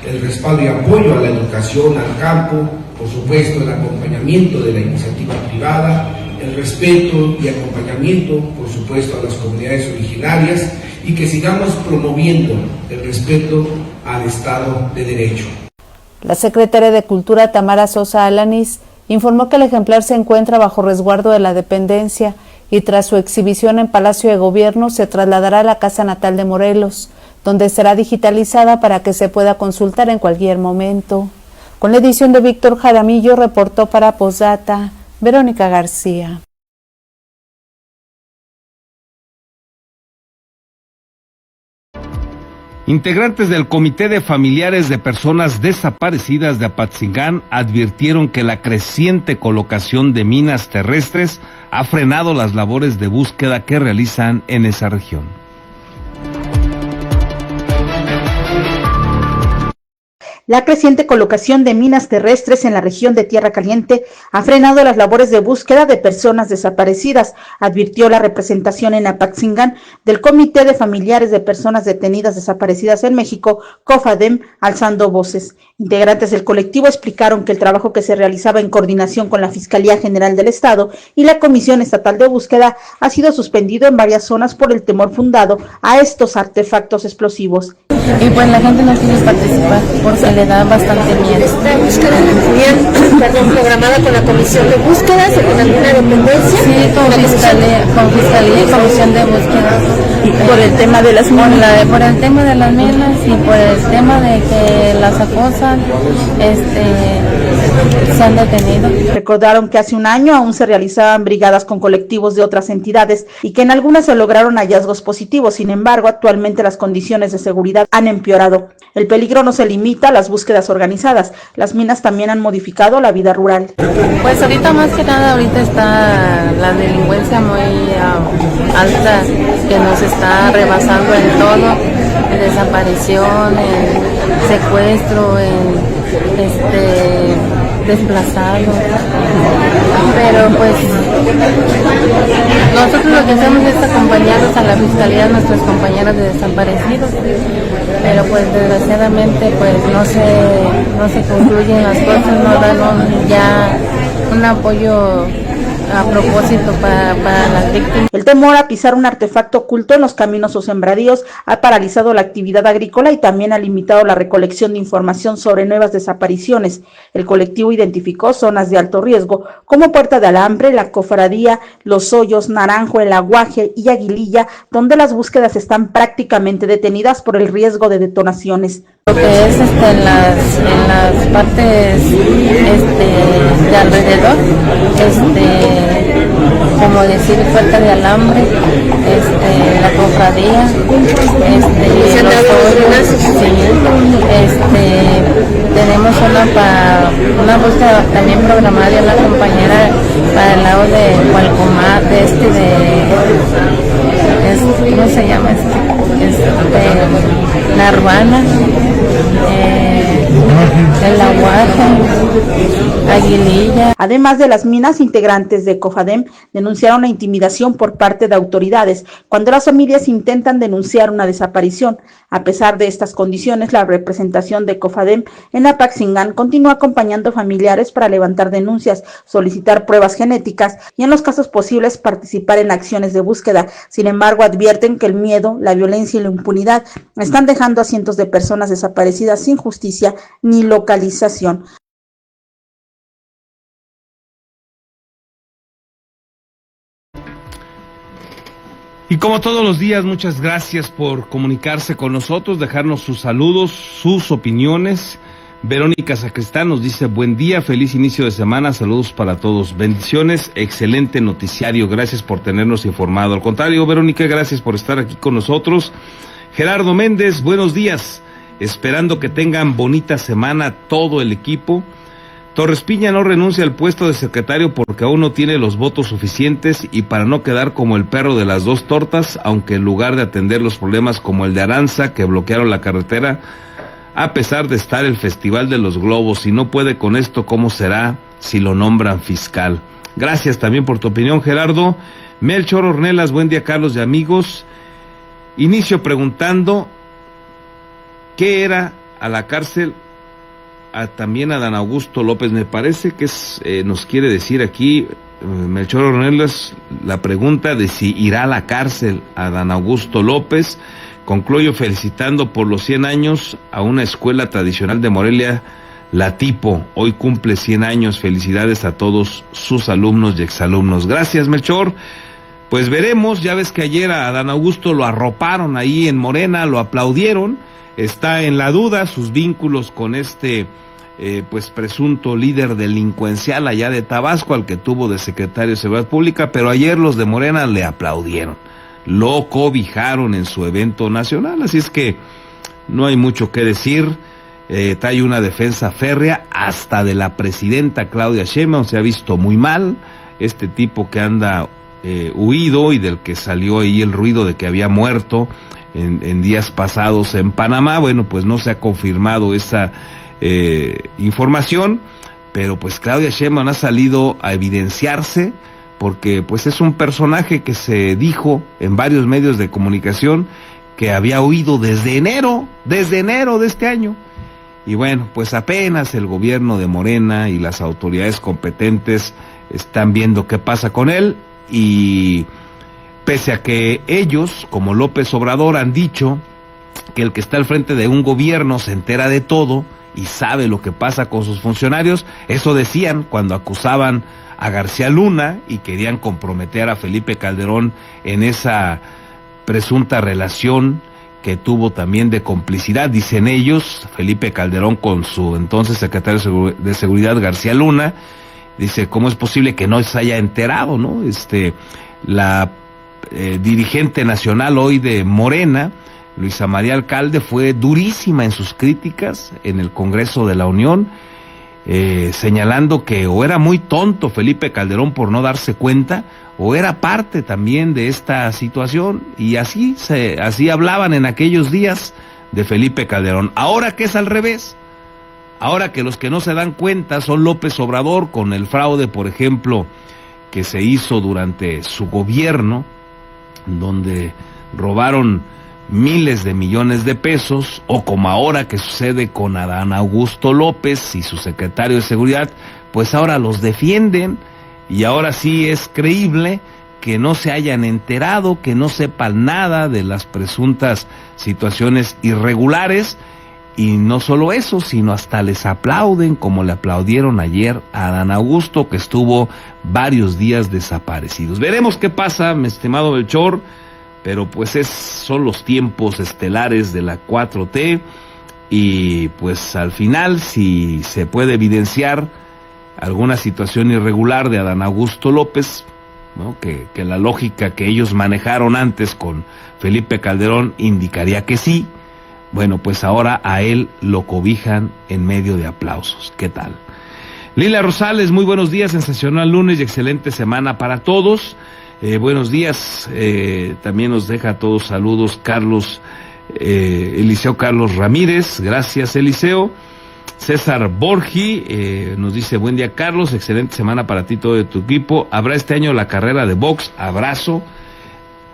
el respaldo y apoyo a la educación, al campo, por supuesto el acompañamiento de la iniciativa privada, el respeto y acompañamiento, por supuesto, a las comunidades originarias, y que sigamos promoviendo el respeto al Estado de Derecho. La secretaria de Cultura, Tamara Sosa Alanis, informó que el ejemplar se encuentra bajo resguardo de la dependencia y tras su exhibición en Palacio de Gobierno se trasladará a la casa natal de Morelos, donde será digitalizada para que se pueda consultar en cualquier momento. Con la edición de Víctor Jaramillo, reportó para Postdata Verónica García. Integrantes del Comité de Familiares de Personas Desaparecidas de Apatzingán advirtieron que la creciente colocación de minas terrestres ha frenado las labores de búsqueda que realizan en esa región. La creciente colocación de minas terrestres en la región de Tierra Caliente ha frenado las labores de búsqueda de personas desaparecidas, advirtió la representación en Apatzingán del Comité de Familiares de Personas Detenidas Desaparecidas en México, COFADEM, alzando voces. Integrantes del colectivo explicaron que el trabajo que se realizaba en coordinación con la Fiscalía General del Estado y la Comisión Estatal de Búsqueda ha sido suspendido en varias zonas por el temor fundado a estos artefactos explosivos. Y pues la gente no quiere participar porque le da bastante miedo. ¿Esta búsqueda bien programada con la comisión de búsquedas o con alguna dependencia? Sí, con fiscalía y comisión de búsquedas. Por el tema de las minas. Por el tema de las minas y por el tema de que las acosan, se han detenido. Recordaron que hace un año aún se realizaban brigadas con colectivos de otras entidades y que en algunas se lograron hallazgos positivos. Sin embargo, actualmente las condiciones de seguridad han empeorado. El peligro no se limita a las búsquedas organizadas. Las minas también han modificado la vida rural. Pues ahorita más que nada, ahorita está la delincuencia muy alta, que nos está rebasando en todo, en desaparición, en secuestro, en desplazados. Pero pues nosotros lo que hacemos es acompañarlos a la fiscalía, a nuestros compañeros de desaparecidos, pero pues desgraciadamente pues no se concluyen las cosas, no dan ya un apoyo a propósito para las víctimas. El temor a pisar un artefacto oculto en los caminos o sembradíos ha paralizado la actividad agrícola y también ha limitado la recolección de información sobre nuevas desapariciones. El colectivo identificó zonas de alto riesgo como Puerta de Alambre, La Cofradía, Los Hoyos, Naranjo, El Aguaje y Aguililla, donde las búsquedas están prácticamente detenidas por el riesgo de detonaciones. Lo que es en las partes de alrededor, como decir Puerta de Alambre, La Cofradía, tenemos una búsqueda también programada de una compañera para el lado de Gualcomar, ¿cómo se llama La Urbana, El Aguaje. Aguililla. Además de las minas, integrantes de COFADEM denunciaron la intimidación por parte de autoridades cuando las familias intentan denunciar una desaparición. A pesar de estas condiciones, la representación de COFADEM en Apaxingán continúa acompañando familiares para levantar denuncias, solicitar pruebas genéticas y, en los casos posibles, participar en acciones de búsqueda. Sin embargo, advierten que el miedo, la violencia y la impunidad están dejando a cientos de personas desaparecidas sin justicia ni localización. Y como todos los días, muchas gracias por comunicarse con nosotros, dejarnos sus saludos, sus opiniones. Verónica Sacristán nos dice: buen día, feliz inicio de semana, saludos para todos, bendiciones, excelente noticiario, gracias por tenernos informado. Al contrario, Verónica, gracias por estar aquí con nosotros. Gerardo Méndez, buenos días, esperando que tengan bonita semana todo el equipo. Torres Piña no renuncia al puesto de secretario porque aún no tiene los votos suficientes y para no quedar como el perro de las dos tortas, aunque en lugar de atender los problemas como el de Aranza, que bloquearon la carretera, a pesar de estar el Festival de los Globos, y no puede con esto, ¿cómo será si lo nombran fiscal? Gracias también por tu opinión, Gerardo. Melchor Ornelas, buen día, Carlos y amigos. Inicio preguntando qué era a la cárcel también a Dan Augusto López. Me parece que nos quiere decir aquí Melchor Ornelas la pregunta de si irá a la cárcel a Dan Augusto López. Concluyo felicitando por los 100 años a una escuela tradicional de Morelia, La Tipo. Hoy cumple 100 años. Felicidades a todos sus alumnos y exalumnos. Gracias, Melchor. Pues veremos, ya ves que ayer a Dan Augusto lo arroparon ahí en Morena, lo aplaudieron. Está en la duda sus vínculos con este pues presunto líder delincuencial allá de Tabasco, al que tuvo de secretario de Seguridad Pública, pero ayer los de Morena le aplaudieron, lo cobijaron en su evento nacional, así es que no hay mucho que decir. Trae una defensa férrea hasta de la presidenta Claudia Sheinbaum, se ha visto muy mal, este tipo que anda huido y del que salió ahí el ruido de que había muerto en días pasados en Panamá. Bueno, pues no se ha confirmado esa información, pero pues Claudia Sheinbaum ha salido a evidenciarse porque pues es un personaje que se dijo en varios medios de comunicación que había huido desde enero de este año. Y bueno, pues apenas el gobierno de Morena y las autoridades competentes están viendo qué pasa con él, y pese a que ellos, como López Obrador, han dicho que el que está al frente de un gobierno se entera de todo y sabe lo que pasa con sus funcionarios, eso decían cuando acusaban a García Luna y querían comprometer a Felipe Calderón en esa presunta relación que tuvo también de complicidad, dicen ellos, Felipe Calderón con su entonces secretario de Seguridad, García Luna. Dice, ¿cómo es posible que no se haya enterado, no? La dirigente nacional hoy de Morena, Luisa María Alcalde, fue durísima en sus críticas en el Congreso de la Unión, señalando que o era muy tonto Felipe Calderón por no darse cuenta, o era parte también de esta situación, y así hablaban en aquellos días de Felipe Calderón. Ahora que es al revés, ahora que los que no se dan cuenta son López Obrador con el fraude, por ejemplo, que se hizo durante su gobierno, donde robaron miles de millones de pesos, o como ahora que sucede con Adán Augusto López y su secretario de Seguridad, pues ahora los defienden, y ahora sí es creíble que no se hayan enterado, que no sepan nada de las presuntas situaciones irregulares. Y no solo eso, sino hasta les aplauden, como le aplaudieron ayer a Adán Augusto, que estuvo varios días desaparecidos. Veremos qué pasa, mi estimado Melchor, pero pues son los tiempos estelares de la 4T, y pues al final, si se puede evidenciar alguna situación irregular de Adán Augusto López, ¿no? que la lógica que ellos manejaron antes con Felipe Calderón indicaría que sí. Bueno, pues ahora a él lo cobijan en medio de aplausos. ¿Qué tal? Lila Rosales, muy buenos días, sensacional lunes y excelente semana para todos. Buenos días, también nos deja a todos saludos Eliseo Carlos Ramírez, gracias Eliseo. César Borgi nos dice: buen día, Carlos, excelente semana para ti, todo de tu equipo. ¿Habrá este año la carrera de box? Abrazo.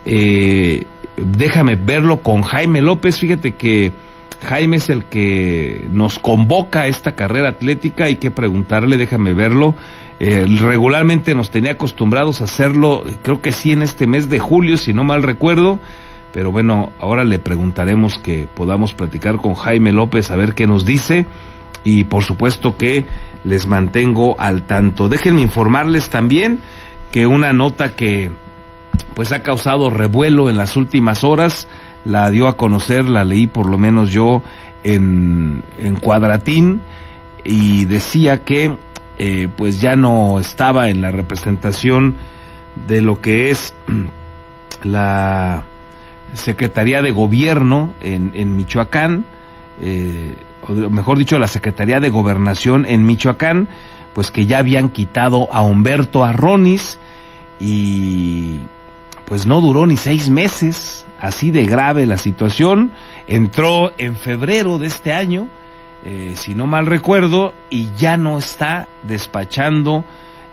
Déjame verlo con Jaime López. Fíjate que Jaime es el que nos convoca a esta carrera atlética, hay que preguntarle, déjame verlo. Regularmente nos tenía acostumbrados a hacerlo, creo que sí, en este mes de julio, si no mal recuerdo, pero bueno, ahora le preguntaremos, que podamos platicar con Jaime López a ver qué nos dice, y por supuesto que les mantengo al tanto. Déjenme informarles también que una nota que pues ha causado revuelo en las últimas horas, la dio a conocer, la leí por lo menos yo en Cuadratín, y decía que pues ya no estaba en la representación de lo que es la Secretaría de Gobierno en Michoacán, o mejor dicho, la Secretaría de Gobernación en Michoacán, pues que ya habían quitado a Humberto Arronis, y pues no duró ni 6 meses, así de grave la situación. Entró en febrero de este año, si no mal recuerdo, y ya no está despachando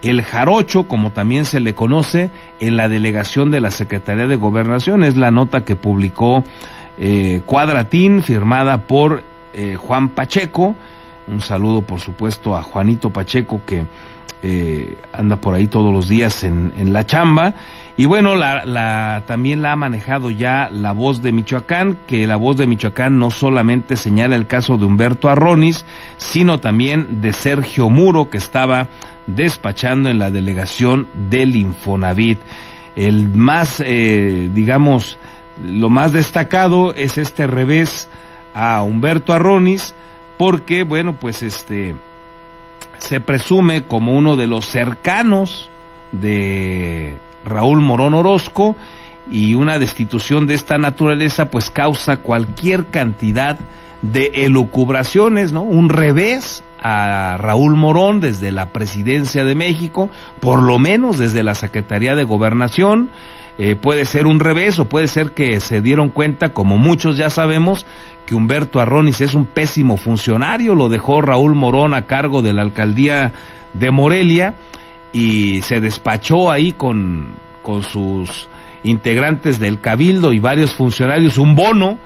el jarocho, como también se le conoce, en la delegación de la Secretaría de Gobernación. Es la nota que publicó Cuadratín, firmada por Juan Pacheco. Un saludo, por supuesto, a Juanito Pacheco, que anda por ahí todos los días en la chamba. Y bueno, también la ha manejado ya La Voz de Michoacán, que La Voz de Michoacán no solamente señala el caso de Humberto Arronis, sino también de Sergio Muro, que estaba despachando en la delegación del Infonavit. El más, digamos, lo más destacado es este revés a Humberto Arronis, porque, bueno, pues se presume como uno de los cercanos de Raúl Morón Orozco, y una destitución de esta naturaleza pues causa cualquier cantidad de elucubraciones, ¿no? Un revés a Raúl Morón desde la Presidencia de México, por lo menos desde la Secretaría de Gobernación. Puede ser un revés, o puede ser que se dieron cuenta, como muchos ya sabemos, que Humberto Arronis es un pésimo funcionario. Lo dejó Raúl Morón a cargo de la alcaldía de Morelia, y se despachó ahí con sus integrantes del Cabildo y varios funcionarios un bono,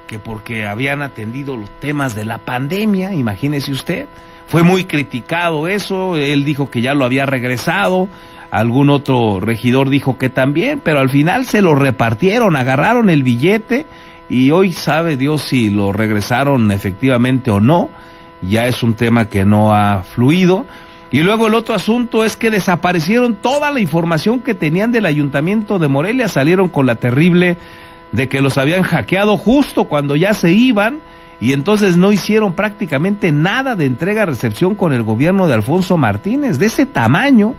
que porque habían atendido los temas de la pandemia, imagínese usted. Fue muy criticado eso, él dijo que ya lo había regresado, algún otro regidor dijo que también, pero al final se lo repartieron, agarraron el billete, y hoy sabe Dios si lo regresaron efectivamente o no. Ya es un tema que no ha fluido. Y luego el otro asunto es que desaparecieron toda la información que tenían del Ayuntamiento de Morelia. Salieron con la terrible de que los habían hackeado justo cuando ya se iban, y entonces no hicieron prácticamente nada de entrega-recepción con el gobierno de Alfonso Martínez. De ese tamaño,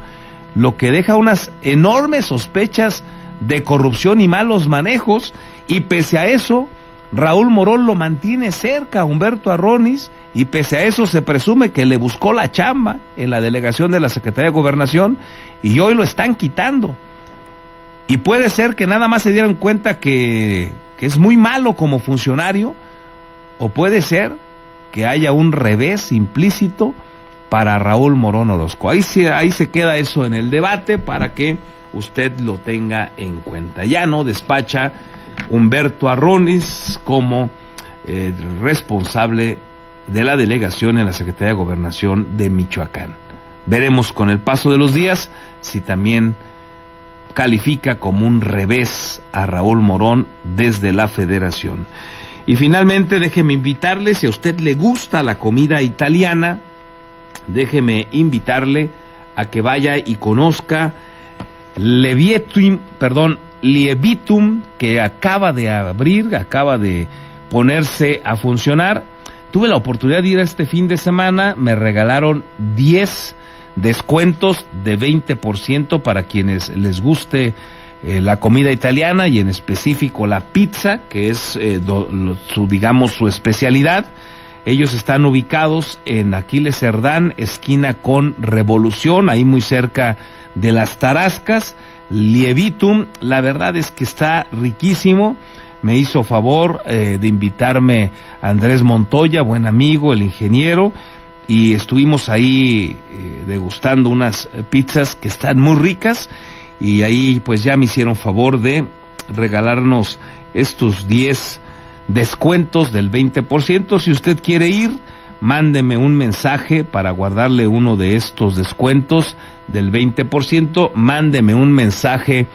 lo que deja unas enormes sospechas de corrupción y malos manejos, y pese a eso, Raúl Morón lo mantiene cerca a Humberto Arronis, y pese a eso se presume que le buscó la chamba en la delegación de la Secretaría de Gobernación, y hoy lo están quitando. Y puede ser que nada más se dieron cuenta que es muy malo como funcionario, o puede ser que haya un revés implícito para Raúl Morón Orozco. Ahí se queda eso en el debate, para que usted lo tenga en cuenta. Ya no despacha Humberto Arronis como responsable de la delegación en la Secretaría de Gobernación de Michoacán. Veremos con el paso de los días si también califica como un revés a Raúl Morón desde la Federación. Y finalmente, déjeme invitarle, si a usted le gusta la comida italiana, déjeme invitarle a que vaya y conozca Lievitum, que acaba de abrir, acaba de ponerse a funcionar. Tuve la oportunidad de ir este fin de semana, me regalaron 10 descuentos de 20% para quienes les guste la comida italiana, y en específico la pizza, que es su especialidad. Ellos están ubicados en Aquiles Cerdán, esquina con Revolución, ahí muy cerca de las Tarascas. Lievitum, la verdad es que está riquísimo. me hizo favor de invitarme a Andrés Montoya, buen amigo, el ingeniero, y estuvimos ahí degustando unas pizzas que están muy ricas, y ahí pues ya me hicieron favor de regalarnos estos 10 descuentos del 20%. Si usted quiere ir, mándeme un mensaje para guardarle uno de estos descuentos del 20%, mándeme un mensaje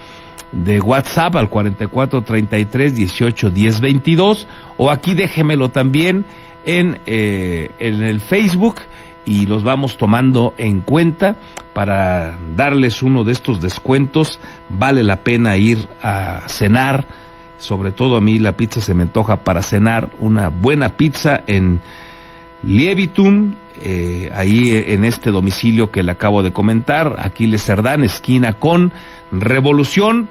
de WhatsApp al 4433 18 10 22, o aquí déjemelo también en el Facebook, y los vamos tomando en cuenta para darles uno de estos descuentos. Vale la pena ir a cenar, sobre todo a mí la pizza se me antoja para cenar, una buena pizza en Liebitum, ahí en este domicilio que le acabo de comentar, Aquiles Cerdán, esquina con Revolución.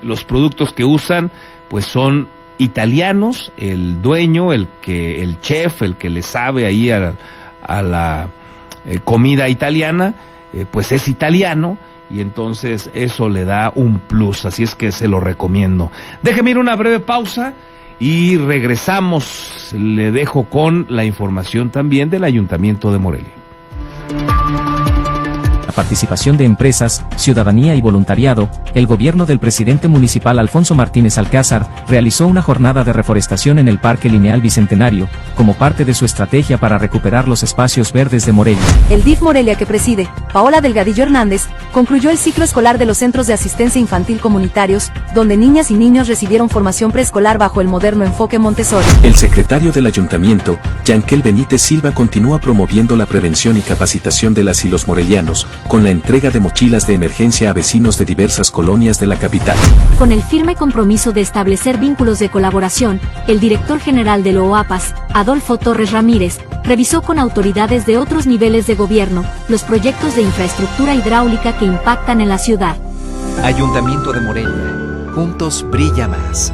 Los productos que usan pues son italianos, el dueño, el chef, el que le sabe ahí a la comida italiana, pues es italiano, y entonces eso le da un plus, así es que se lo recomiendo. Déjeme ir una breve pausa y regresamos. Le dejo con la información también del Ayuntamiento de Morelia. Participación de empresas, ciudadanía y voluntariado, el gobierno del presidente municipal Alfonso Martínez Alcázar realizó una jornada de reforestación en el Parque Lineal Bicentenario, como parte de su estrategia para recuperar los espacios verdes de Morelia. El DIF Morelia que preside Paola Delgadillo Hernández concluyó el ciclo escolar de los centros de asistencia infantil comunitarios, donde niñas y niños recibieron formación preescolar bajo el moderno enfoque Montessori. El secretario del ayuntamiento, Yankel Benítez Silva, continúa promoviendo la prevención y capacitación de las y los morelianos, con la entrega de mochilas de emergencia a vecinos de diversas colonias de la capital. Con el firme compromiso de establecer vínculos de colaboración, el director general de OAPAS, Adolfo Torres Ramírez, revisó con autoridades de otros niveles de gobierno los proyectos de infraestructura hidráulica que impactan en la ciudad. Ayuntamiento de Morelia. Juntos brilla más.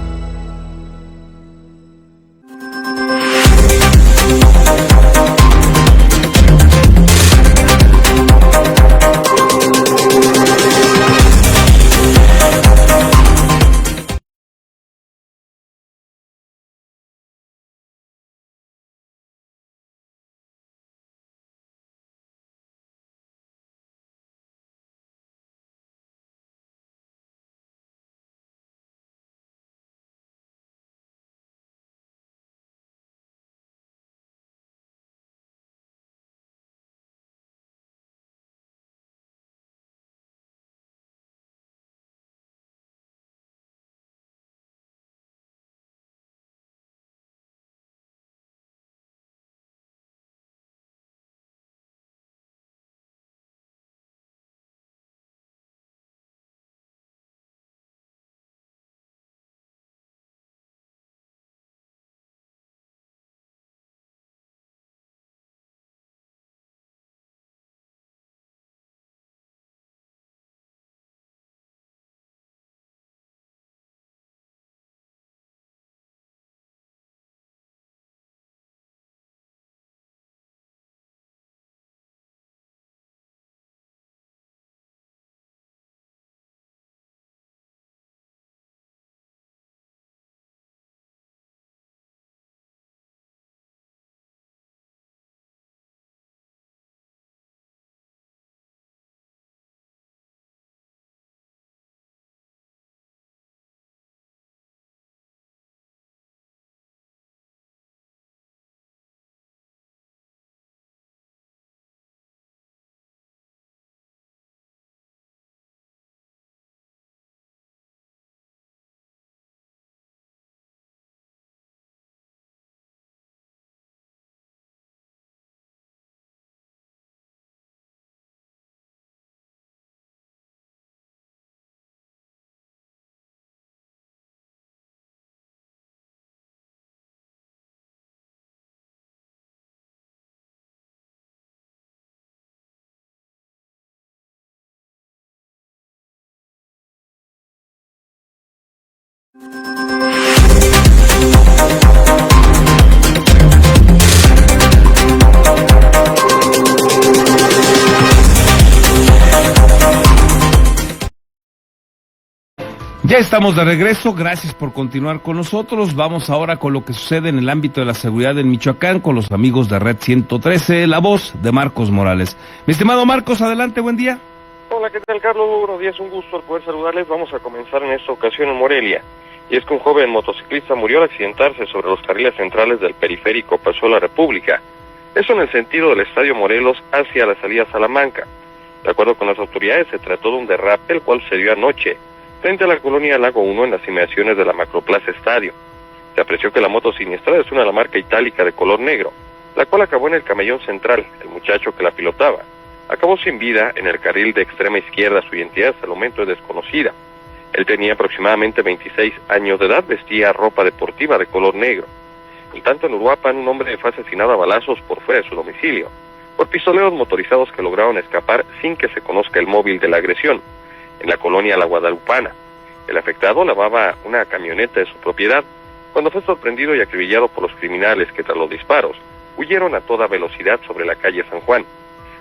Ya estamos de regreso, gracias por continuar con nosotros. Vamos ahora con lo que sucede en el ámbito de la seguridad en Michoacán con los amigos de Red 113, la voz de Marcos Morales. Mi estimado Marcos, adelante, buen día. Hola, ¿qué tal, Carlos? Muy buenos días, un gusto al poder saludarles. Vamos a comenzar en esta ocasión en Morelia. Y es que un joven motociclista murió al accidentarse sobre los carriles centrales del periférico Paseo de la República. Eso en el sentido del Estadio Morelos hacia la salida Salamanca. De acuerdo con las autoridades, se trató de un derrape, el cual se dio anoche frente a la colonia Lago 1 en las inmediaciones de la Macroplaza Estadio. Se apreció que la moto siniestrada es una de la marca itálica de color negro, la cual acabó en el camellón central. El muchacho que la pilotaba acabó sin vida en el carril de extrema izquierda. Su identidad hasta el momento es desconocida. Él tenía aproximadamente 26 años de edad, vestía ropa deportiva de color negro. En tanto, en Uruapan, un hombre fue asesinado a balazos por fuera de su domicilio por pistoleros motorizados que lograron escapar sin que se conozca el móvil de la agresión. En la colonia La Guadalupana, el afectado lavaba una camioneta de su propiedad cuando fue sorprendido y acribillado por los criminales que, tras los disparos, huyeron a toda velocidad sobre la calle San Juan.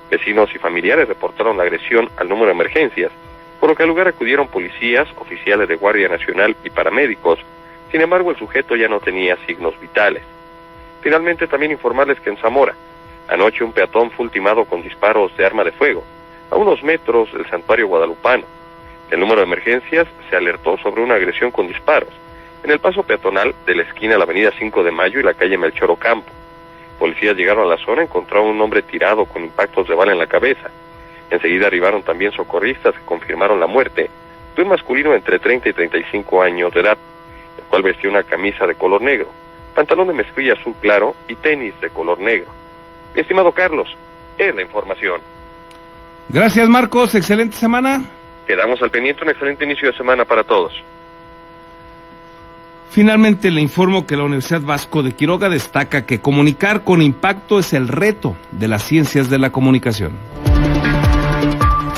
Vecinos y familiares reportaron la agresión al número de emergencias, por lo que al lugar acudieron policías, oficiales de Guardia Nacional y paramédicos. Sin embargo, el sujeto ya no tenía signos vitales. Finalmente, también informarles que en Zamora, anoche un peatón fue ultimado con disparos de arma de fuego a unos metros del santuario guadalupano. El número de emergencias se alertó sobre una agresión con disparos en el paso peatonal de la esquina de la avenida 5 de Mayo y la calle Melchor Ocampo. Policías llegaron a la zona, encontraron un hombre tirado con impactos de bala en la cabeza. Enseguida arribaron también socorristas que confirmaron la muerte de un masculino entre 30 y 35 años de edad, el cual vestía una camisa de color negro, pantalón de mezclilla azul claro y tenis de color negro. Mi estimado Carlos, es la información. Gracias, Marcos, excelente semana. Quedamos al pendiente, un excelente inicio de semana para todos. Finalmente le informo que la Universidad Vasco de Quiroga destaca que comunicar con impacto es el reto de las ciencias de la comunicación.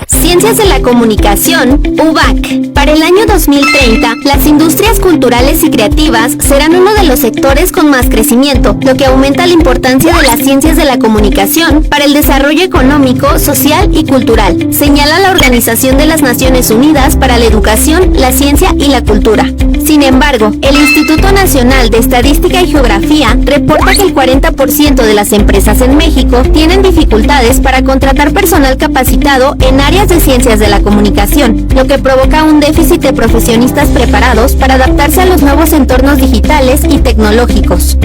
Ciencias de la Comunicación, UVAC. Para el año 2030, las industrias culturales y creativas serán uno de los sectores con más crecimiento, lo que aumenta la importancia de las ciencias de la comunicación para el desarrollo económico, social y cultural, señala la Organización de las Naciones Unidas para la Educación, la Ciencia y la Cultura. Sin embargo, el Instituto Nacional de Estadística y Geografía reporta que el 40% de las empresas en México tienen dificultades para contratar personal capacitado en áreas de ciencias de la comunicación, lo que provoca un déficit de profesionistas preparados para adaptarse a los nuevos entornos digitales y tecnológicos.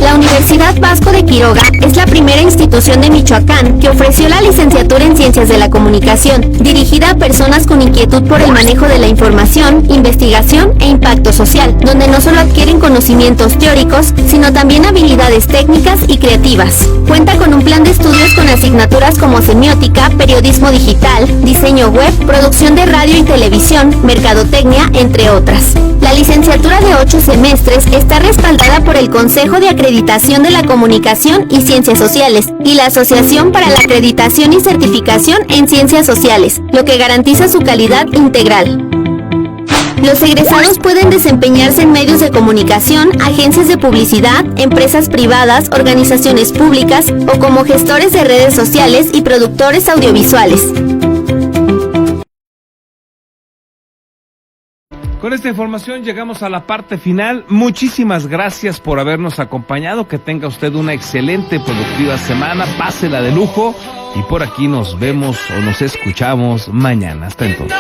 La Universidad Vasco de Quiroga es la primera institución de Michoacán que ofreció la licenciatura en Ciencias de la Comunicación, dirigida a personas con inquietud por el manejo de la información, investigación e impacto social, donde no solo adquieren conocimientos teóricos, sino también habilidades técnicas y creativas. Cuenta con un plan de estudios con asignaturas como semiótica, periodismo digital, diseño web, producción de radio y televisión, mercadotecnia, entre otras. La licenciatura de 8 semestres está respaldada por el Consejo de Acreditación de la Comunicación y Ciencias Sociales y la Asociación para la Acreditación y Certificación en Ciencias Sociales, lo que garantiza su calidad integral. Los egresados pueden desempeñarse en medios de comunicación, agencias de publicidad, empresas privadas, organizaciones públicas o como gestores de redes sociales y productores audiovisuales. Con esta información llegamos a la parte final. Muchísimas gracias por habernos acompañado. Que tenga usted una excelente, productiva semana. Pásela de lujo. Y por aquí nos vemos o nos escuchamos mañana. Hasta entonces.